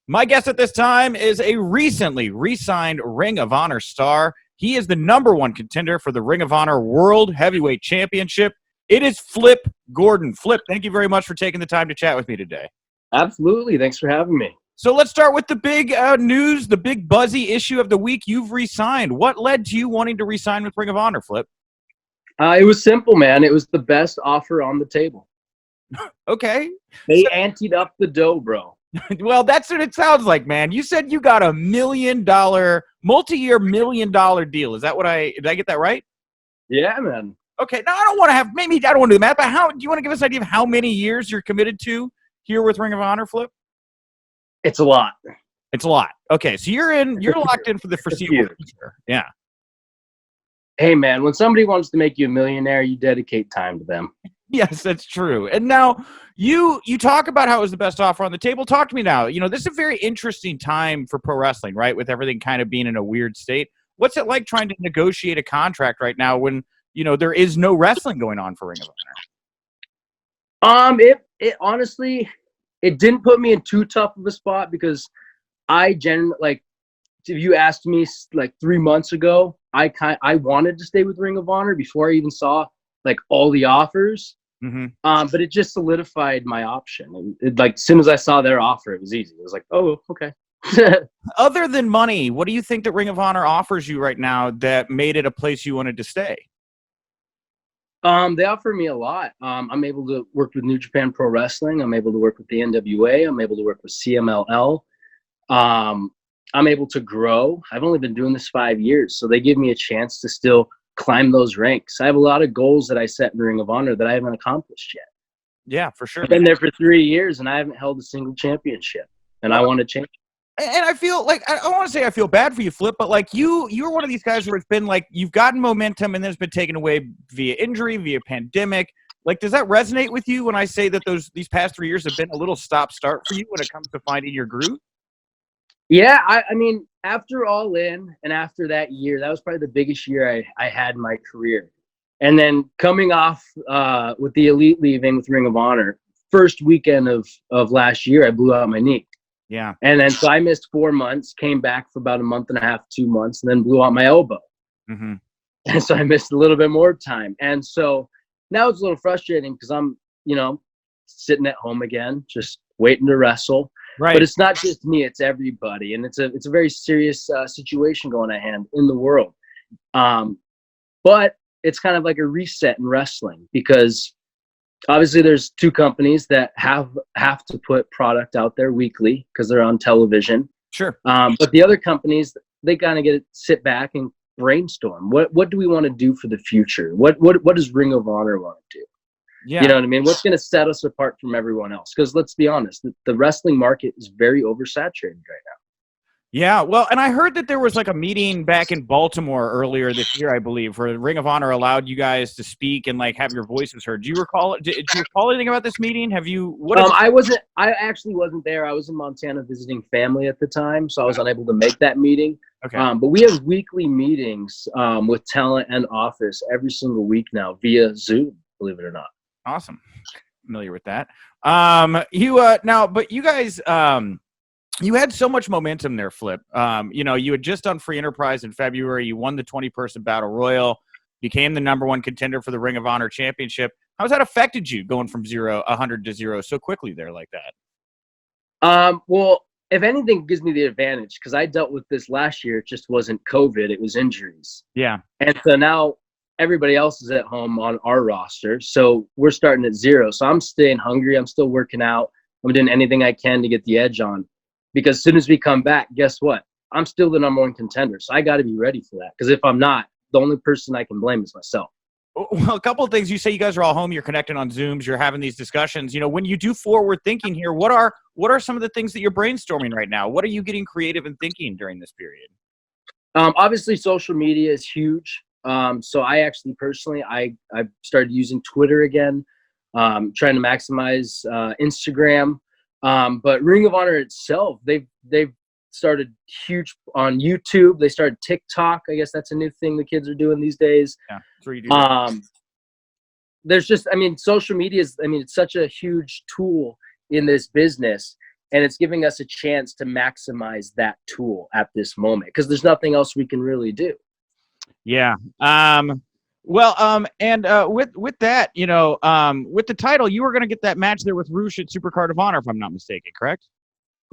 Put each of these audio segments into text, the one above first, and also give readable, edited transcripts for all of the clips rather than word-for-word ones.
My guest at this time is a recently re-signed Ring of Honor star. He is the #1 contender for the Ring of Honor World Heavyweight Championship. It is Flip Gordon. Flip, thank you very much for taking the time to chat with me today. Absolutely. Thanks for having me. So let's start with the big news, the big buzzy issue of the week. You've re-signed. What led to you wanting to re-sign with Ring of Honor, Flip? It was simple, man. It was the best offer on the table. Okay. They anteed up the dough, bro. Well, that's what it sounds like, man. You said you got a $1 million, multi-year $1 million deal. Did I get that right? Yeah, man. Okay. Now, I don't want to do the math, but do you want to give us an idea of how many years you're committed to here with Ring of Honor, Flip? It's a lot. It's a lot. Okay. So you're locked in for the foreseeable future. Yeah. Hey, man, when somebody wants to make you a millionaire, you dedicate time to them. Yes, that's true. And now you talk about how it was the best offer on the table. Talk to me now. This is a very interesting time for pro wrestling, right? With everything kind of being in a weird state. What's it like trying to negotiate a contract right now when, there is no wrestling going on for Ring of Honor? It honestly, it didn't put me in too tough of a spot because I genuinely, if you asked me 3 months ago, I wanted to stay with Ring of Honor before I even saw all the offers. Mm-hmm. But it just solidified my option. And as soon as I saw their offer, it was easy. It was like, oh, okay. Other than money, what do you think that Ring of Honor offers you right now that made it a place you wanted to stay? They offer me a lot. I'm able to work with New Japan Pro Wrestling. I'm able to work with the NWA. I'm able to work with CMLL. I'm able to grow. I've only been doing this 5 years, so they give me a chance to still climb those ranks. I have a lot of goals that I set in Ring of Honor that I haven't accomplished yet. Yeah, for sure. I've been there for 3 years and I haven't held a single championship, and I want to change. And I feel like, I don't want to say I feel bad for you, Flip, but you're one of these guys where it's been you've gotten momentum and then it's been taken away via injury, via pandemic. Does that resonate with you when I say that these past 3 years have been a little stop-start for you when it comes to finding your groove? Yeah, I mean, after All In and after that year, that was probably the biggest year I had in my career. And then coming off with the Elite leaving with Ring of Honor, first weekend of last year, I blew out my knee. Yeah. And then so I missed 4 months, came back for about a month and a half, 2 months, and then blew out my elbow. Mm-hmm. And so I missed a little bit more time. And so now it's a little frustrating because I'm, sitting at home again, just waiting to wrestle. Right. But it's not just me; it's everybody, and it's a very serious situation going on hand in the world. But it's kind of like a reset in wrestling because obviously there's two companies that have to put product out there weekly because they're on television. Sure. But the other companies, they kind of sit back and brainstorm. What do we want to do for the future? What does Ring of Honor want to do? Yeah. You know what I mean? What's going to set us apart from everyone else? Because let's be honest, the wrestling market is very oversaturated right now. Yeah, well, and I heard that there was a meeting back in Baltimore earlier this year, I believe, where Ring of Honor allowed you guys to speak and have your voices heard. Do you recall? Did you recall anything about this meeting? Have you? I actually wasn't there. I was in Montana visiting family at the time, so I was unable to make that meeting. Okay. But we have weekly meetings with talent and office every single week now via Zoom. Believe it or not. Awesome. Familiar with that. But you guys, you had so much momentum there, Flip. You had just done Free Enterprise in February. You won the 20-person Battle Royal, became the #1 contender for the Ring of Honor Championship. How has that affected you going from 100 to 0 so quickly there like that? Well, if anything, it gives me the advantage because I dealt with this last year. It just wasn't COVID. It was injuries. Yeah. And so now everybody else is at home on our roster. So we're starting at 0. So I'm staying hungry. I'm still working out. I'm doing anything I can to get the edge on. Because as soon as we come back, guess what? I'm still the #1 contender. So I got to be ready for that. Because if I'm not, the only person I can blame is myself. Well, a couple of things. You say you guys are all home. You're connecting on Zooms. You're having these discussions. When you do forward thinking here, what are some of the things that you're brainstorming right now? What are you getting creative and thinking during this period? Obviously, social media is huge. So I actually personally, I've started using Twitter again, trying to maximize Instagram. But Ring of Honor itself, they've started huge on YouTube. They started TikTok. I guess that's a new thing the kids are doing these days. Yeah, that's where you do that. There's just, social media is, it's such a huge tool in this business. and it's giving us a chance to maximize that tool at this moment because there's nothing else we can really do. Yeah. And with that, with the title, you were going to get that match there with Roosh at Supercard of Honor, if I'm not mistaken, correct?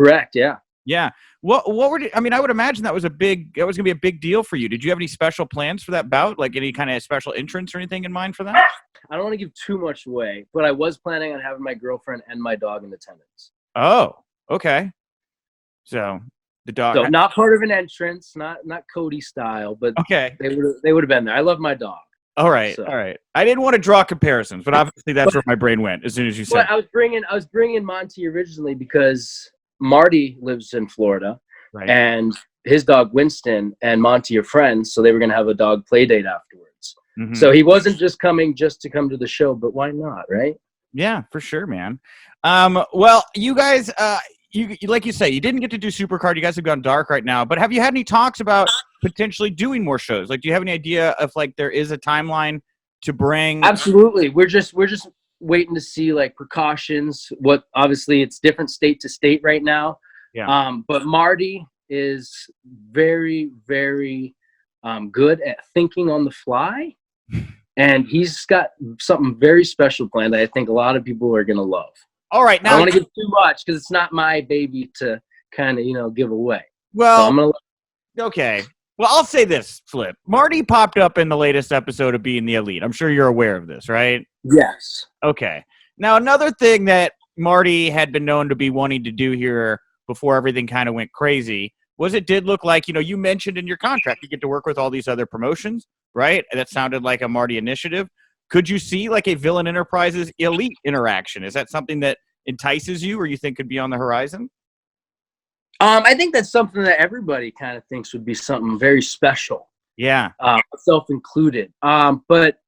Correct. Yeah. Yeah. What I would imagine that was going to be a big deal for you. Did you have any special plans for that bout? Like any kind of special entrance or anything in mind for that? I don't want to give too much away, but I was planning on having my girlfriend and my dog in attendance. Oh, okay. So the dog. So not part of an entrance, not Cody style, but okay, they would have been there. I love my dog. All right, so. All right. I didn't want to draw comparisons, but obviously that's where my brain went as soon as you said. I was bringing Monty originally because Marty lives in Florida, right. And his dog Winston and Monty are friends, so they were going to have a dog play date afterwards. Mm-hmm. So he wasn't just coming to come to the show, but why not, right? Yeah, for sure, man. Well, you guys, you like you say, you didn't get to do Supercard. You guys have gone dark right now, but have you had any talks about potentially doing more shows? Like, do you have any idea if like there is a timeline to bring? Absolutely. We're just waiting to see like precautions. What obviously it's different state to state right now. Yeah. But Marty is very, very good at thinking on the fly. And he's got something very special planned that I think a lot of people are going to love. All right. Now, I don't want to give too much because it's not my baby to kind of, give away. Well, so okay. Well, I'll say this, Flip. Marty popped up in the latest episode of Being the Elite. I'm sure you're aware of this, right? Yes. Okay. Now, another thing that Marty had been known to be wanting to do here before everything kind of went crazy was it did look like, you mentioned in your contract you get to work with all these other promotions, right? That sounded like a Marty initiative. Could you see like a Villain Enterprises Elite interaction? Is that something that entices you or you think could be on the horizon? I think that's something that everybody kind of thinks would be something very special. Yeah. Self included. But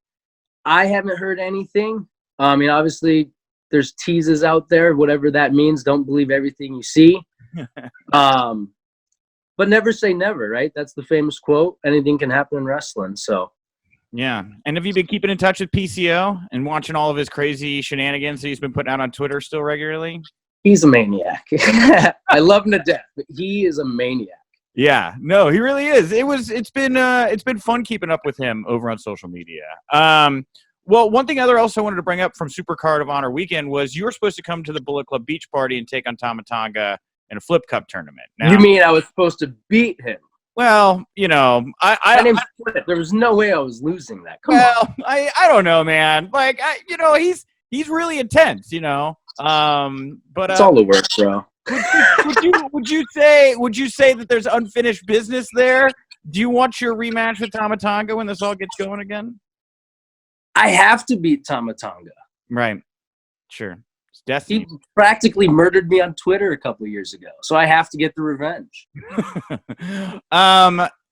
I haven't heard anything. Obviously there's teases out there, whatever that means. Don't believe everything you see. But never say never, right? That's the famous quote. Anything can happen in wrestling. So, yeah. And have you been keeping in touch with PCO and watching all of his crazy shenanigans that he's been putting out on Twitter still regularly? He's a maniac. I love him to death, but he is a maniac. Yeah, no, he really is. It's been fun keeping up with him over on social media. Well, one thing else I wanted to bring up from Supercard of Honor weekend was you were supposed to come to the Bullet Club Beach Party and take on Tama Tonga in a Flip Cup tournament. Now, you mean I was supposed to beat him? Well, My name's Flip. There was no way I was losing that. Come on. I don't know, man. Like, he's really intense, But it's all the work, bro. Would you say that there's unfinished business there? Do you want your rematch with Tama Tonga when this all gets going again? I have to beat Tama Tonga. Right. Sure. It's destiny. He practically murdered me on Twitter a couple of years ago, so I have to get the revenge.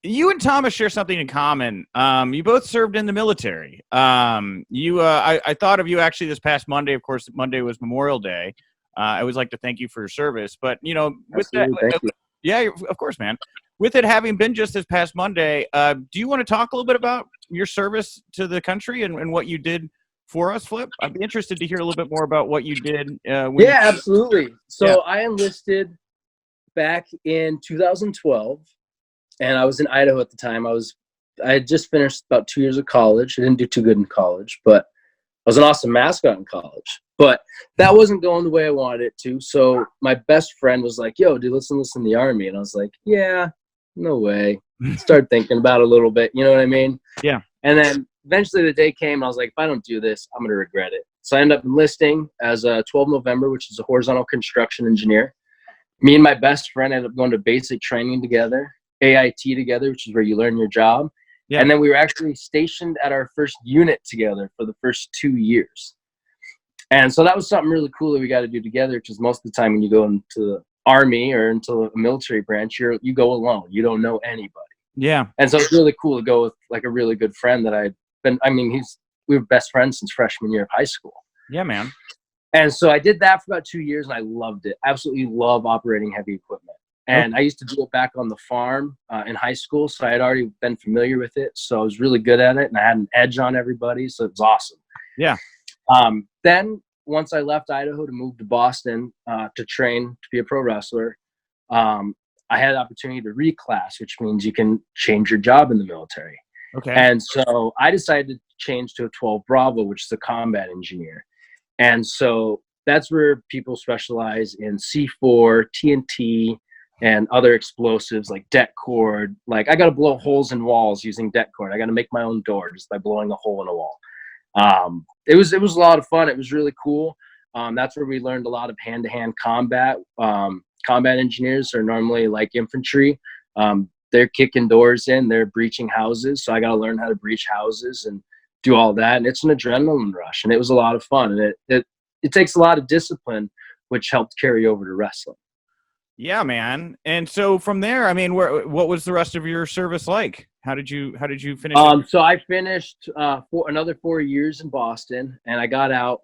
You and Thomas share something in common. You both served in the military. I thought of you actually this past Monday. Of course, Monday was Memorial Day. I always like to thank you for your service, but with that, yeah, of course, man. With it having been just this past Monday, do you want to talk a little bit about your service to the country and what you did for us, Flip? I'd be interested to hear a little bit more about what you did. Absolutely. So I enlisted back in 2012, and I was in Idaho at the time. I had just finished about 2 years of college. I didn't do too good in college, but I was an awesome mascot in college. But that wasn't going the way I wanted it to. So my best friend was like, yo, dude, let's enlist in the Army. And I was like, yeah, no way. Start thinking about it a little bit. You know what I mean? Yeah. And then eventually the day came, and I was like, if I don't do this, I'm going to regret it. So I ended up enlisting as a 12 November, which is a horizontal construction engineer. Me and my best friend ended up going to basic training together, AIT together, which is where you learn your job. Yeah. And then we were actually stationed at our first unit together for the first 2 years. And so that was something really cool that we got to do together, because most of the time when you go into the Army or into a military branch, you go alone. You don't know anybody. Yeah. And so it's really cool to go with like a really good friend that we were best friends since freshman year of high school. Yeah, man. And so I did that for about 2 years, and I loved it. Absolutely love operating heavy equipment. And I used to do it back on the farm in high school, so I had already been familiar with it. So I was really good at it, and I had an edge on everybody, so it was awesome. Yeah. Then once I left Idaho to move to Boston to train to be a pro wrestler, I had the opportunity to reclass, which means you can change your job in the military. Okay. And so I decided to change to a 12 Bravo, which is a combat engineer. And so that's where people specialize in C4, TNT, and other explosives like det cord. Like I got to blow holes in walls using det cord. I got to make my own door just by blowing a hole in a wall. It was a lot of fun. It was really cool. That's where we learned a lot of hand-to-hand combat. Combat engineers are normally like infantry. They're kicking doors in, they're breaching houses. So I got to learn how to breach houses and do all that. And it's an adrenaline rush, and it was a lot of fun. And it takes a lot of discipline, which helped carry over to wrestling. Yeah, man. And so from there, I mean, what was the rest of your service like? How did you finish? So I finished for another 4 years in Boston, and I got out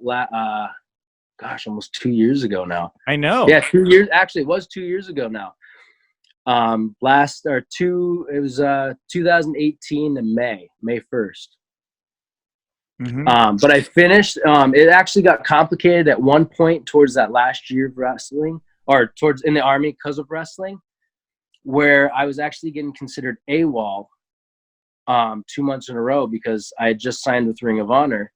almost 2 years ago now. I know. Yeah, 2 years. Actually, it was 2 years ago now. It was 2018 in May 1st. Mm-hmm. But I finished. It actually got complicated at one point towards that last year of wrestling, or towards in the Army because of wrestling, where I was actually getting considered AWOL 2 months in a row because I had just signed with Ring of Honor,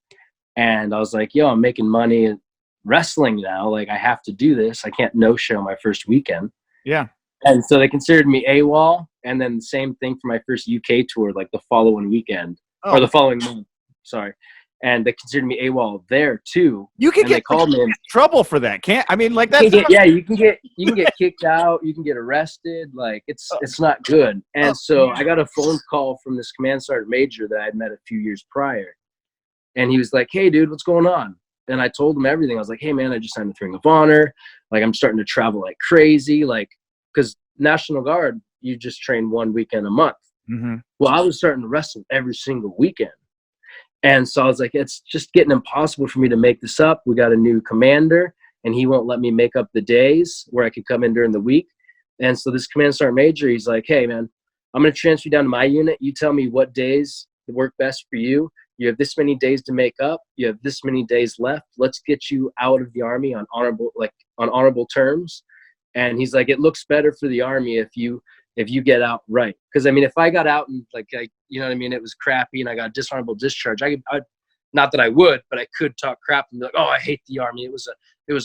and I was like, "Yo, I'm making money at wrestling now. Like, I have to do this. I can't no-show my first weekend." Yeah. And so they considered me AWOL, and then the same thing for my first UK tour, like the following weekend or the following month. Sorry. And they considered me AWOL there too. You can they called me in trouble for that. Can't I mean like that? You can get kicked out. You can get arrested. Like it's not good. And so I got a phone call from this command sergeant major that I had met a few years prior, and he was like, "Hey, dude, what's going on?" And I told him everything. I was like, "Hey, man, I just signed with Ring of Honor. Like I'm starting to travel like crazy. Like because National Guard, you just train 1 weekend a month." Mm-hmm. Well, I was starting to wrestle every single weekend. And so I was like, it's just getting impossible for me to make this up. We got a new commander, and he won't let me make up the days where I could come in during the week. And so this command sergeant major, he's like, "Hey, man, I'm going to transfer you down to my unit. You tell me what days work best for you. You have this many days to make up. You have this many days left. Let's get you out of the Army on honorable terms." And he's like, "It looks better for the Army if you get out right." Because I mean, if I got out and you know what I mean, it was crappy and I got dishonorable discharge, I not that I would, but I could talk crap and be like, "Oh, I hate the Army. It was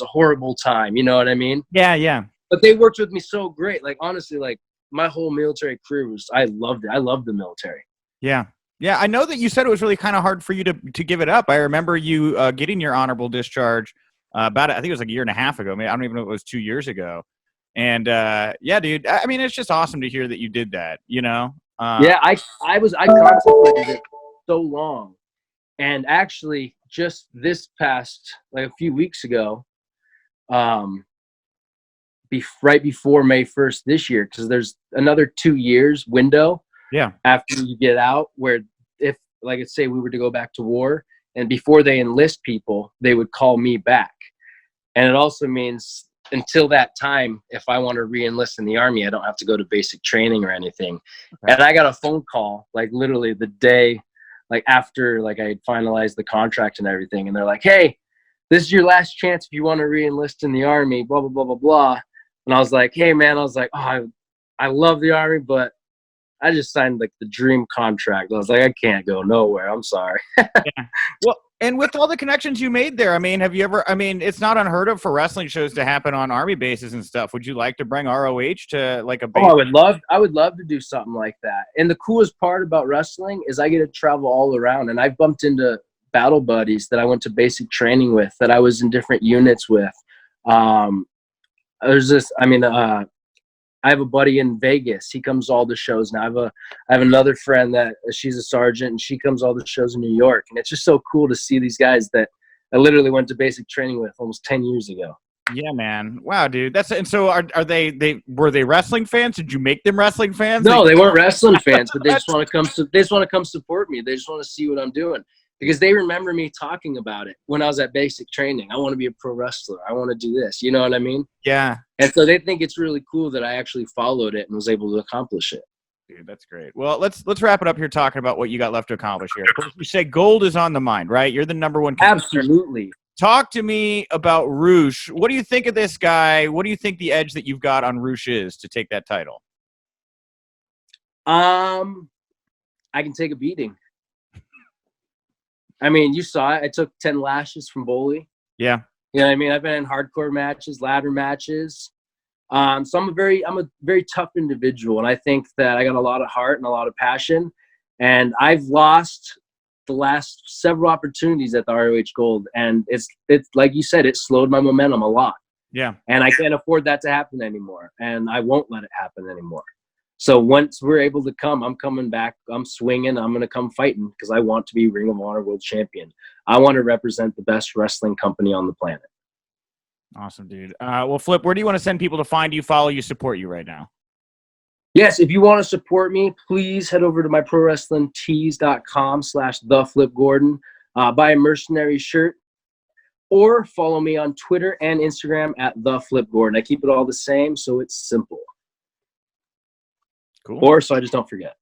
a horrible time." You know what I mean? Yeah, yeah. But they worked with me so great. Like honestly, like my whole military career I loved it. I loved the military. Yeah. Yeah, I know that you said it was really kind of hard for you to give it up. I remember you getting your honorable discharge I think it was like a year and a half ago. I mean, I don't even know if it was 2 years ago. And yeah, dude, I mean, it's just awesome to hear that you did that, you know? Yeah, I contemplated it so long. And actually just this past, like a few weeks ago, right before May 1st this year, because there's another 2 years window after you get out, where if, like, let's say we were to go back to war, and before they enlist people, they would call me back. And it also means until that time, if I want to re-enlist in the Army, I don't have to go to basic training or anything. Okay. And I got a phone call, like literally the day, like after like I had finalized the contract and everything. And they're like, "Hey, this is your last chance if you want to re-enlist in the Army, blah, blah, blah, blah, blah." And I was like, "Hey, man," I was like, "Oh, I love the Army, but I just signed like the dream contract." I was like, "I can't go nowhere. I'm sorry." Yeah. Well, and with all the connections you made there, I mean, have you ever, I mean, it's not unheard of for wrestling shows to happen on Army bases and stuff. Would you like to bring ROH to like a base? Oh, I would love to do something like that. And the coolest part about wrestling is I get to travel all around, and I've bumped into battle buddies that I went to basic training with, that I was in different units with. I have a buddy in Vegas. He comes to all the shows now. I have another friend that she's a sergeant, and she comes to all the shows in New York. And it's just so cool to see these guys that I literally went to basic training with almost 10 years ago. Yeah, man. Wow, dude. And so are were they wrestling fans? Did you make them wrestling fans? No, they weren't wrestling fans, but they just want to come support me. They just want to see what I'm doing, because they remember me talking about it when I was at basic training. I want to be a pro wrestler. I want to do this. You know what I mean? Yeah. And so they think it's really cool that I actually followed it and was able to accomplish it. Dude, that's great. Well, let's wrap it up here talking about what you got left to accomplish here. Of course, you say gold is on the mind, right? You're the number one contender. Absolutely. talk to me about Roosh. What do you think of this guy? What do you think the edge that you've got on Roosh is to take that title? I can take a beating. I mean, you saw it. I took 10 lashes from Bully. Yeah. You know what I mean? I've been in hardcore matches, ladder matches. So I'm a very tough individual, and I think that I got a lot of heart and a lot of passion. And I've lost the last several opportunities at the ROH Gold, and it's like you said, it slowed my momentum a lot. Yeah. And I can't afford that to happen anymore, and I won't let it happen anymore. So once we're able to come, I'm coming back. I'm swinging. I'm going to come fighting because I want to be Ring of Honor World Champion. I want to represent the best wrestling company on the planet. Awesome, dude. Well, Flip, where do you want to send people to find you, follow you, support you right now? Yes, if you want to support me, please head over to my prowrestlingtees.com/theflipgordon. Buy a mercenary shirt, or follow me on Twitter and Instagram at theflipgordon. I keep it all the same, so it's simple. Cool. Or so I just don't forget.